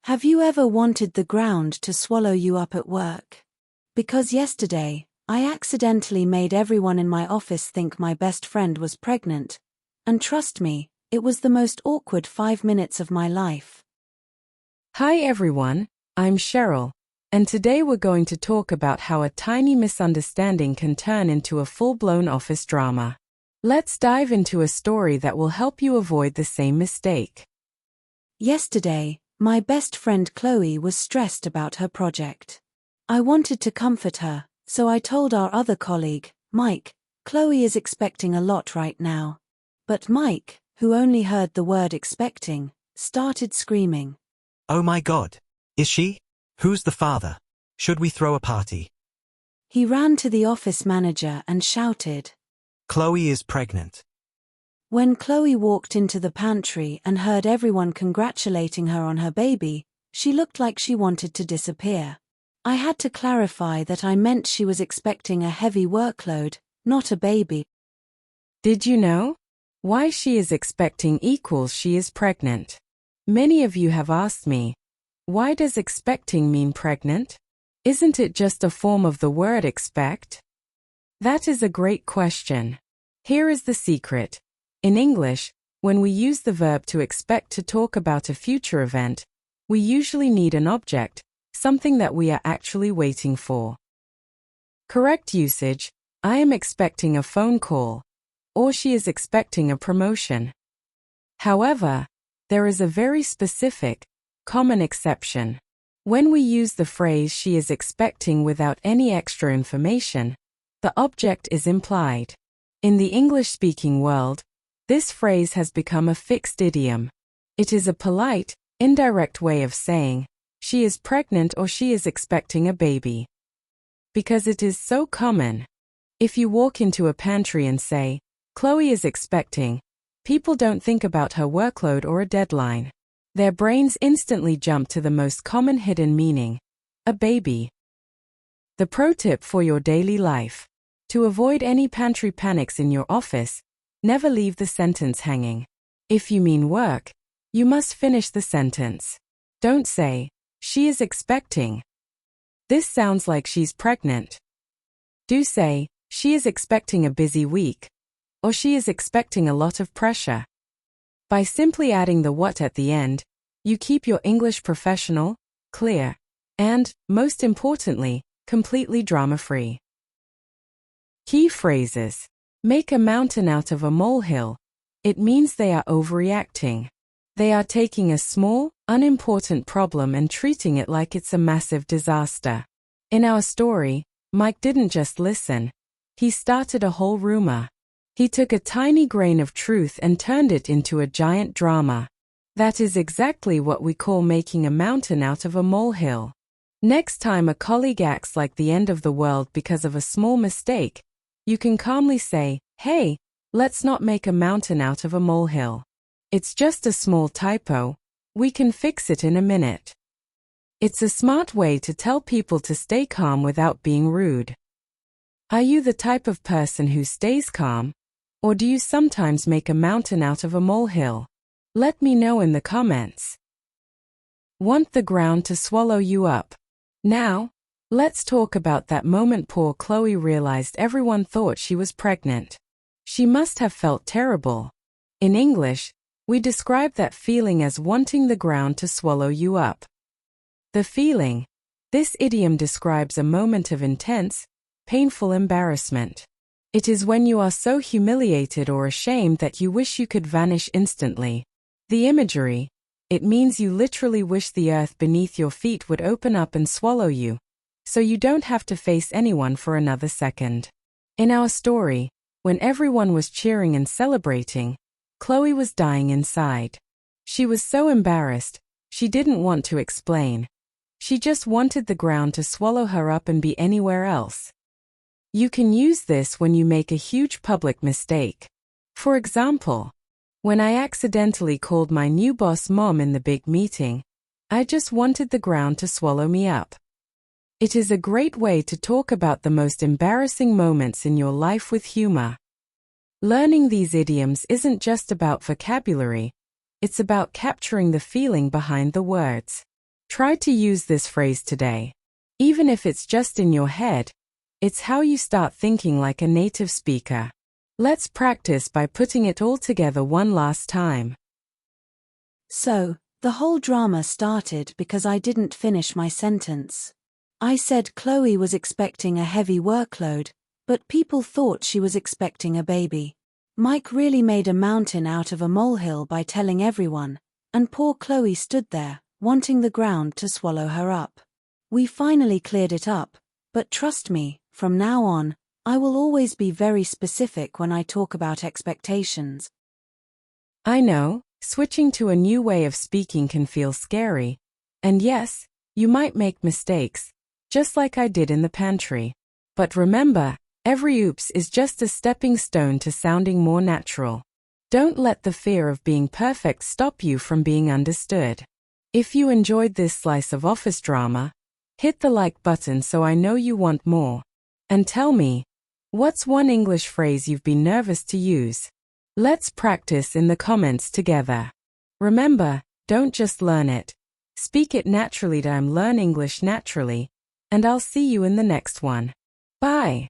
Have you ever wanted the ground to swallow you up at work? Because yesterday, I accidentally made everyone in my office think my best friend was pregnant. And trust me, it was the most awkward 5 minutes of my life. Hi everyone, I'm Cheryl, and today we're going to talk about how a tiny misunderstanding can turn into a full-blown office drama. Let's dive into a story that will help you avoid the same mistake. Yesterday, my best friend Chloe was stressed about her project. I wanted to comfort her, so I told our other colleague, Mike, Chloe is expecting a lot right now. But Mike, who only heard the word expecting, started screaming. Oh my God! Is she? Who's the father? Should we throw a party? He ran to the office manager and shouted. Chloe is pregnant. When Chloe walked into the pantry and heard everyone congratulating her on her baby, she looked like she wanted to disappear. I had to clarify that I meant she was expecting a heavy workload, not a baby. Did you know? Why she is expecting equals she is pregnant. Many of you have asked me, why does expecting mean pregnant? Isn't it just a form of the word expect? That is a great question. Here is the secret. In English, when we use the verb to expect to talk about a future event, we usually need an object, something that we are actually waiting for. Correct usage: I am expecting a phone call, or she is expecting a promotion. However, there is a very specific, common exception. When we use the phrase she is expecting without any extra information, the object is implied. In the English-speaking world, this phrase has become a fixed idiom. It is a polite, indirect way of saying, she is pregnant or she is expecting a baby. Because it is so common. If you walk into a pantry and say, Chloe is expecting, people don't think about her workload or a deadline. Their brains instantly jump to the most common hidden meaning, a baby. The pro tip for your daily life. To avoid any pantry panics in your office, never leave the sentence hanging. If you mean work, you must finish the sentence. Don't say, she is expecting. This sounds like she's pregnant. Do say, she is expecting a busy week, or she is expecting a lot of pressure. By simply adding the what at the end, you keep your English professional, clear, and, most importantly, completely drama-free. Key phrases. Make a mountain out of a molehill. It means they are overreacting. They are taking a small, unimportant problem and treating it like it's a massive disaster. In our story, Mike didn't just listen. He started a whole rumor. He took a tiny grain of truth and turned it into a giant drama. That is exactly what we call making a mountain out of a molehill. Next time a colleague acts like the end of the world because of a small mistake, you can calmly say, hey, let's not make a mountain out of a molehill. It's just a small typo. We can fix it in a minute. It's a smart way to tell people to stay calm without being rude. Are you the type of person who stays calm? Or do you sometimes make a mountain out of a molehill? Let me know in the comments. Want the ground to swallow you up? Now, let's talk about that moment poor Chloe realized everyone thought she was pregnant. She must have felt terrible. In English, we describe that feeling as wanting the ground to swallow you up. The feeling. This idiom describes a moment of intense, painful embarrassment. It is when you are so humiliated or ashamed that you wish you could vanish instantly. The imagery. It means you literally wish the earth beneath your feet would open up and swallow you, so you don't have to face anyone for another second. In our story, when everyone was cheering and celebrating, Chloe was dying inside. She was so embarrassed, she didn't want to explain. She just wanted the ground to swallow her up and be anywhere else. You can use this when you make a huge public mistake. For example, when I accidentally called my new boss mom in the big meeting, I just wanted the ground to swallow me up. It is a great way to talk about the most embarrassing moments in your life with humor. Learning these idioms isn't just about vocabulary, it's about capturing the feeling behind the words. Try to use this phrase today. Even if it's just in your head, it's how you start thinking like a native speaker. Let's practice by putting it all together one last time. So, the whole drama started because I didn't finish my sentence. I said Chloe was expecting a heavy workload, but people thought she was expecting a baby. Mike really made a mountain out of a molehill by telling everyone, and poor Chloe stood there, wanting the ground to swallow her up. We finally cleared it up, but trust me, from now on, I will always be very specific when I talk about expectations. I know, switching to a new way of speaking can feel scary. And yes, you might make mistakes, just like I did in the pantry. But remember, every oops is just a stepping stone to sounding more natural. Don't let the fear of being perfect stop you from being understood. If you enjoyed this slice of office drama, hit the like button so I know you want more. And tell me, what's one English phrase you've been nervous to use? Let's practice in the comments together. Remember, don't just learn it. Speak it naturally. Learn English naturally, and I'll see you in the next one. Bye.